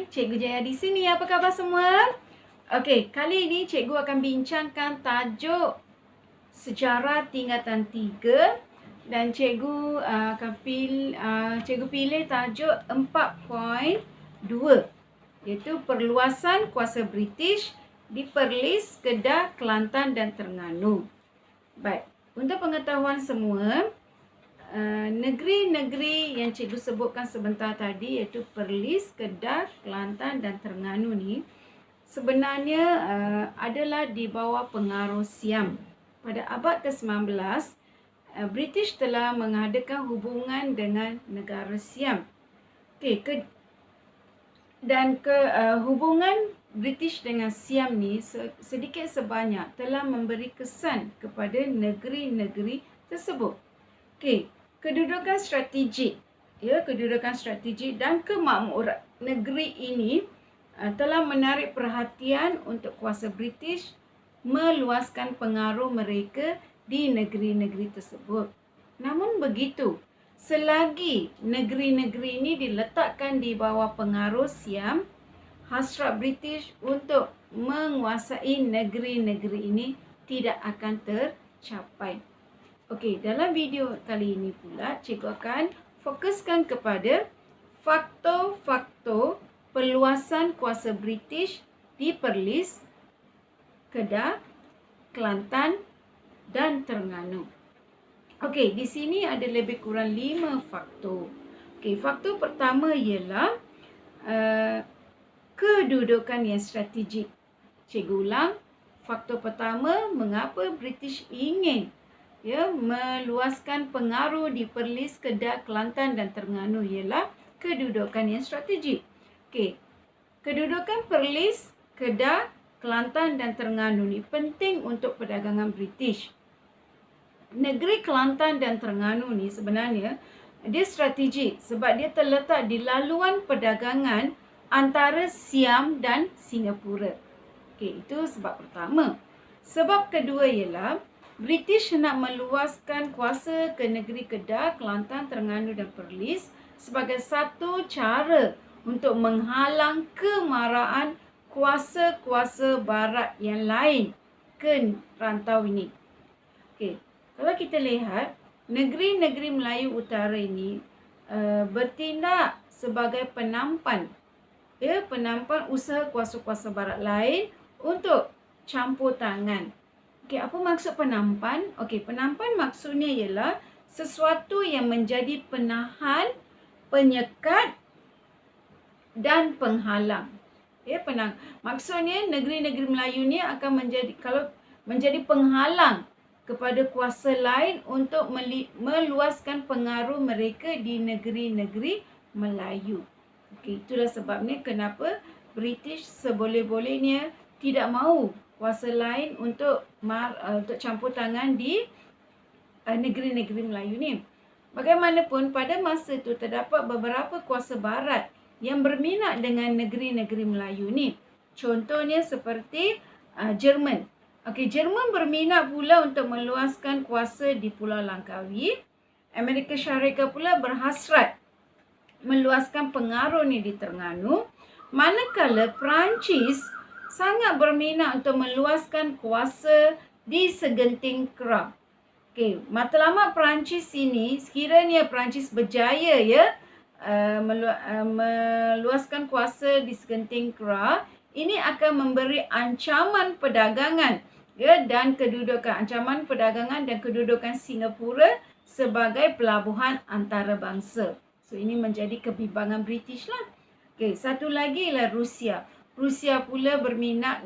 Cikgu Jaya di sini. Apa khabar semua? Okey, kali ini cikgu akan bincangkan tajuk sejarah tingkatan 3 dan cikgu cikgu pilih tajuk 4.2 iaitu perluasan kuasa British di Perlis, Kedah, Kelantan dan Terengganu. Baik, untuk pengetahuan semua, negeri-negeri yang cikgu sebutkan sebentar tadi iaitu Perlis, Kedah, Kelantan dan Terengganu ni sebenarnya adalah di bawah pengaruh Siam. Pada abad ke-19, British telah mengadakan hubungan dengan negara Siam. Hubungan British dengan Siam ni sedikit sebanyak telah memberi kesan kepada negeri-negeri tersebut. Kedudukan strategik, kedudukan strategik dan kemakmuran negeri ini telah menarik perhatian untuk kuasa British meluaskan pengaruh mereka di negeri-negeri tersebut. Namun begitu, selagi negeri-negeri ini diletakkan di bawah pengaruh Siam, hasrat British untuk menguasai negeri-negeri ini tidak akan tercapai. Okey, dalam video kali ini pula, cikgu akan fokuskan kepada faktor-faktor perluasan kuasa British di Perlis, Kedah, Kelantan dan Terengganu. Okey, di sini ada lebih kurang 5 faktor. Okey, faktor pertama ialah kedudukan yang strategik. Cikgu ulang, faktor pertama mengapa British ingin meluaskan pengaruh di Perlis, Kedah, Kelantan dan Terengganu ialah kedudukan yang strategik. Okey, kedudukan Perlis, Kedah, Kelantan dan Terengganu ni penting untuk perdagangan British. Negeri Kelantan dan Terengganu ni sebenarnya dia strategik sebab dia terletak di laluan perdagangan antara Siam dan Singapura. Okey, itu sebab pertama. Sebab kedua ialah British nak meluaskan kuasa ke negeri Kedah, Kelantan, Terengganu dan Perlis sebagai satu cara untuk menghalang kemarahan kuasa-kuasa barat yang lain ke rantau ini. Okey, kalau kita lihat, negeri-negeri Melayu Utara ini bertindak sebagai penampan usaha kuasa-kuasa barat lain untuk campur tangan. Okey, apa maksud penampan? Okey, penampan maksudnya ialah sesuatu yang menjadi penahan, penyekat dan penghalang. Maksudnya negeri-negeri Melayu ni akan menjadi penghalang kepada kuasa lain untuk meluaskan pengaruh mereka di negeri-negeri Melayu. Okey, itulah sebabnya kenapa British seboleh-bolehnya tidak mahu kuasa lain untuk campur tangan di negeri-negeri Melayu ni. Bagaimanapun pada masa itu terdapat beberapa kuasa barat yang berminat dengan negeri-negeri Melayu ni. Contohnya seperti Jerman. Okey, Jerman berminat pula untuk meluaskan kuasa di Pulau Langkawi. Amerika Syarikat pula berhasrat meluaskan pengaruh ni di Terengganu. Manakala Perancis sangat berminat untuk meluaskan kuasa di segenting Kerak. Okey, matlamat Perancis ini, sekiranya Perancis berjaya meluaskan kuasa di segenting Kerak, ini akan memberi ancaman perdagangan dan kedudukan Singapura sebagai pelabuhan antarabangsa. So ini menjadi kebimbangan British lah. Okey, satu lagi ialah Rusia. Rusia pula berminat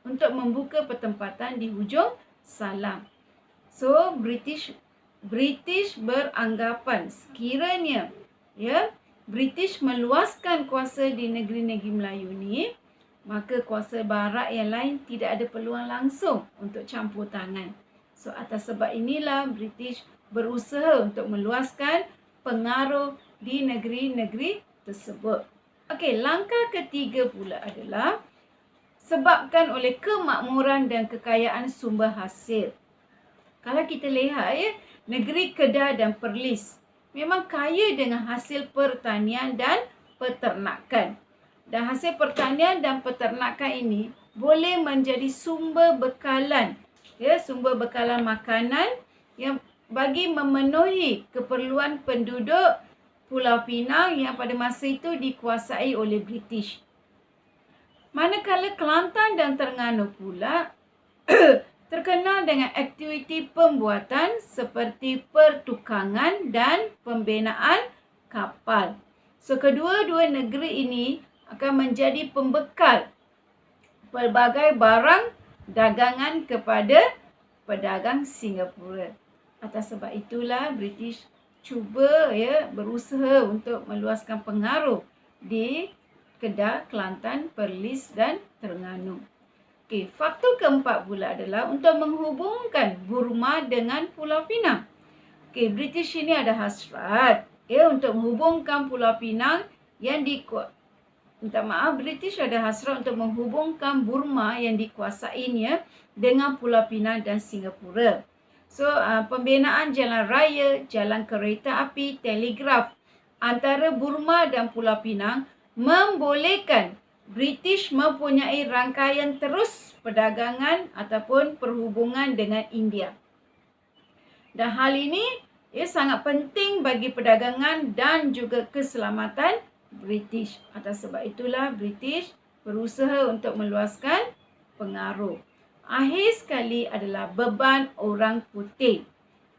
untuk membuka pertempatan di hujung Salam. So British beranggapan sekiranya British meluaskan kuasa di negeri-negeri Melayu ni, maka kuasa barat yang lain tidak ada peluang langsung untuk campur tangan. So atas sebab inilah British berusaha untuk meluaskan pengaruh di negeri-negeri tersebut. Okey, langkah ketiga pula adalah sebabkan oleh kemakmuran dan kekayaan sumber hasil. Kalau kita lihat negeri Kedah dan Perlis memang kaya dengan hasil pertanian dan peternakan. Dan hasil pertanian dan peternakan ini boleh menjadi sumber bekalan, sumber bekalan makanan yang bagi memenuhi keperluan penduduk Pulau Pinang yang pada masa itu dikuasai oleh British. Manakala Kelantan dan Terengganu pula terkenal dengan aktiviti pembuatan seperti pertukangan dan pembinaan kapal. So, kedua-dua negeri ini akan menjadi pembekal pelbagai barang dagangan kepada pedagang Singapura. Atas sebab itulah British cuba berusaha untuk meluaskan pengaruh di Kedah, Kelantan, Perlis dan Terengganu. Okey, faktor keempat pula adalah untuk menghubungkan Burma dengan Pulau Pinang. Okey, British ini ada hasrat untuk menghubungkan Pulau Pinang yang British ada hasrat untuk menghubungkan Burma yang dikuasainya dengan Pulau Pinang dan Singapura. So, pembinaan jalan raya, jalan kereta api, telegraf antara Burma dan Pulau Pinang membolehkan British mempunyai rangkaian terus perdagangan ataupun perhubungan dengan India. Dan hal ini sangat penting bagi perdagangan dan juga keselamatan British. Atas sebab itulah British berusaha untuk meluaskan pengaruh. Akhir sekali adalah beban orang putih.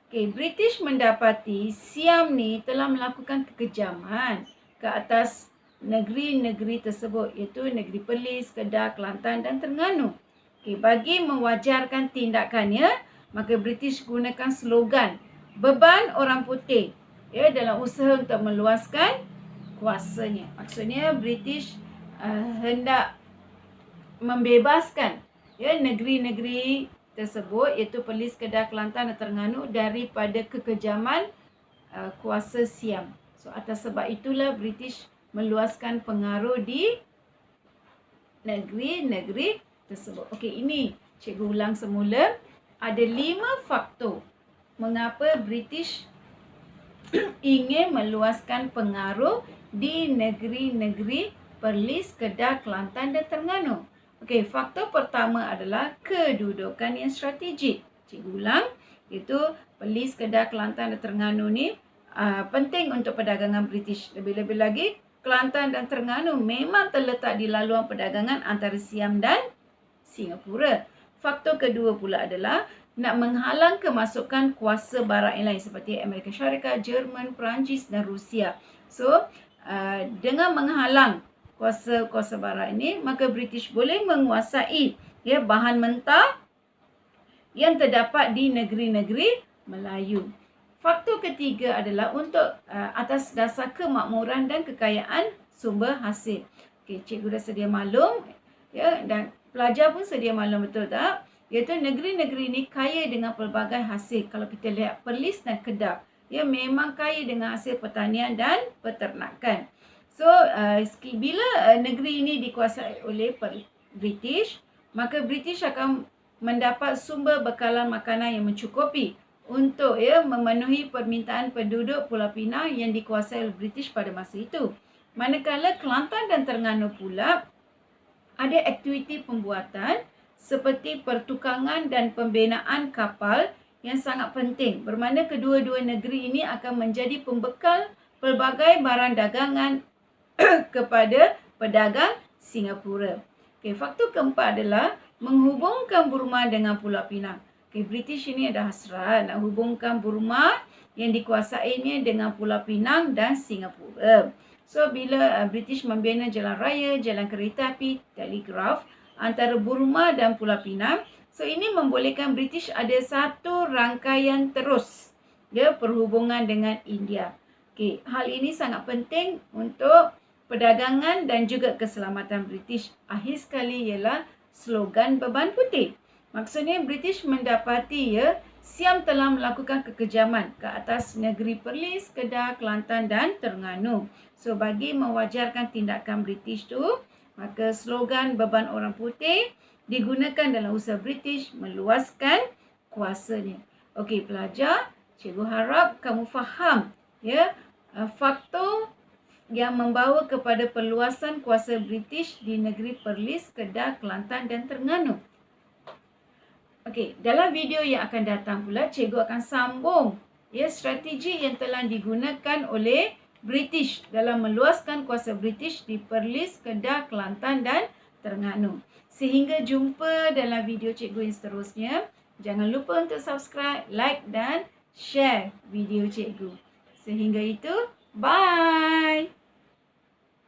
Okay, British mendapati Siam ni telah melakukan kekejaman ke atas negeri-negeri tersebut, iaitu negeri Perlis, Kedah, Kelantan dan Terengganu. Okay, bagi mewajarkan tindakannya, maka British gunakan slogan beban orang putih dalam usaha untuk meluaskan kuasanya. Maksudnya British hendak membebaskan negeri-negeri tersebut, iaitu Perlis, Kedah, Kelantan dan Terengganu daripada kekejaman kuasa Siam. So, atas sebab itulah British meluaskan pengaruh di negeri-negeri tersebut. Okey, ini cikgu ulang semula. Ada 5 faktor mengapa British ingin meluaskan pengaruh di negeri-negeri Perlis, Kedah, Kelantan dan Terengganu. Okey, faktor pertama adalah kedudukan yang strategik. Cikgu ulang, iaitu Perlis, Kedah, Kelantan dan Terengganu ni penting untuk perdagangan British. Lebih-lebih lagi, Kelantan dan Terengganu memang terletak di laluan perdagangan antara Siam dan Singapura. Faktor kedua pula adalah nak menghalang kemasukan kuasa barat yang lain seperti Amerika Syarikat, Jerman, Perancis dan Rusia. So, dengan menghalang kuasa barat ini, maka British boleh menguasai bahan mentah yang terdapat di negeri-negeri Melayu. Faktor ketiga adalah untuk atas dasar kemakmuran dan kekayaan sumber hasil. Okey, cikgu dah sedia maklum dan pelajar pun sedia maklum, betul tak? Iaitu negeri-negeri ini kaya dengan pelbagai hasil. Kalau kita lihat Perlis dan Kedah, memang kaya dengan hasil pertanian dan peternakan. So, bila negeri ini dikuasai oleh British, maka British akan mendapat sumber bekalan makanan yang mencukupi untuk memenuhi permintaan penduduk Pulau Pinang yang dikuasai oleh British pada masa itu. Manakala Kelantan dan Terengganu pula ada aktiviti pembuatan seperti pertukangan dan pembinaan kapal yang sangat penting. Bermakna kedua-dua negeri ini akan menjadi pembekal pelbagai barang dagangan kepada pedagang Singapura. Okay, faktor keempat adalah menghubungkan Burma dengan Pulau Pinang. Okay, British ini ada hasrat nak hubungkan Burma yang dikuasainya dengan Pulau Pinang dan Singapura. So, bila British membina jalan raya, jalan kereta api, telegraf antara Burma dan Pulau Pinang, so ini membolehkan British ada satu rangkaian terus perhubungan dengan India. Okay, hal ini sangat penting untuk perdagangan dan juga keselamatan British. Akhir sekali ialah slogan beban putih. Maksudnya British mendapati Siam telah melakukan kekejaman ke atas negeri Perlis, Kedah, Kelantan dan Terengganu. So, bagi mewajarkan tindakan British tu, maka slogan beban orang putih digunakan dalam usaha British meluaskan kuasanya. Okey, pelajar, cikgu harap kamu faham faktor yang membawa kepada perluasan kuasa British di negeri Perlis, Kedah, Kelantan dan Terengganu. Okey, dalam video yang akan datang pula, cikgu akan sambung strategi yang telah digunakan oleh British dalam meluaskan kuasa British di Perlis, Kedah, Kelantan dan Terengganu. Sehingga jumpa dalam video cikgu yang seterusnya. Jangan lupa untuk subscribe, like dan share video cikgu. Sehingga itu, bye!